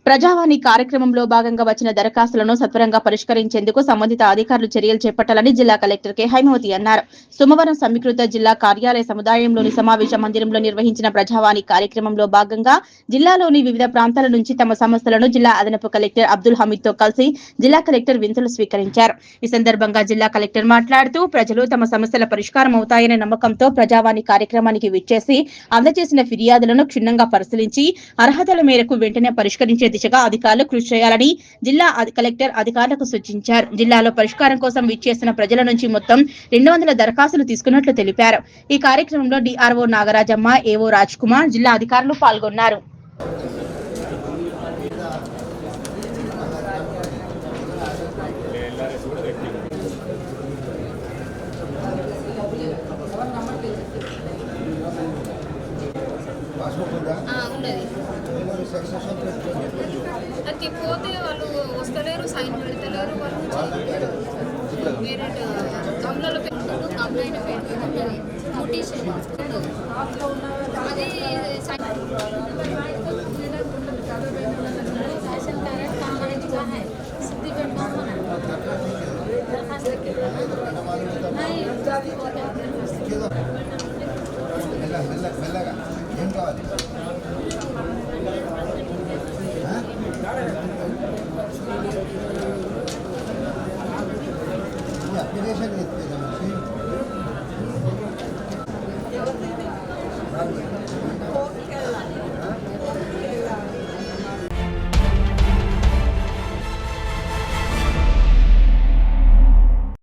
ప్రజావాణి కార్యక్రమంలో భాగంగా వచ్చిన దరఖాస్తులను సత్వరంగా పరిష్కరించేందుకు సంబంధిత అధికారులు చర్యలు చేపట్టాలని జిల్లా కలెక్టర్ కె హైమవతి అన్నారు. సోమవారం సమీకృత జిల్లా కార్యాలయ సముదాయంలోని సమావేశ మందిరంలో నిర్వహించిన ప్రజావాణి కార్యక్రమంలో భాగంగా జిల్లాలోని వివిధ ప్రాంతాల నుంచి తమ సమస్యలను జిల్లా అదనపు కలెక్టర్ అబ్దుల్ హమీద్ తో కలిసి జిల్లా కలెక్టర్ వింతలు స్వీకరించారు. ఈ సందర్భంగా జిల్లా కలెక్టర్ మాట్లాడుతూ ప్రజలు తమ సమస్యల పరిష్కారం అవుతాయనే నమ్మకంతో ప్రజావాణి కార్యక్రమానికి విచ్చేసి అందజేసిన ఫిర్యాదులను క్షుణ్ణంగా పరిశీలించి అర్హతల మేరకు వెంటనే పరిష్కరించే దిశగా అధికారులు కృషి చేయాలని జిల్లా కలెక్టర్ అధికారులకు సూచించారు. జిల్లాలో పరిష్కారం కోసం విచ్చేసిన ప్రజల నుంచి మొత్తం 200 దరఖాస్తులు తీసుకున్నట్లు తెలిపారు. ఈ కార్యక్రమంలో డిఆర్ఓ నాగరాజమ్మ, ఏఓ రాజ్ కుమార్, జిల్లా అధికారులు పాల్గొన్నారు. అది పోతే వాళ్ళు వస్తలేరు, సైన్ పెడతలేరు, వాళ్ళు వేరే గమ్లలో పెట్టుకుంటారు. గమ్లైన పెట్టుకుంటారు ముట్టించారు అది ఏం కావాలి అప్లికేషన్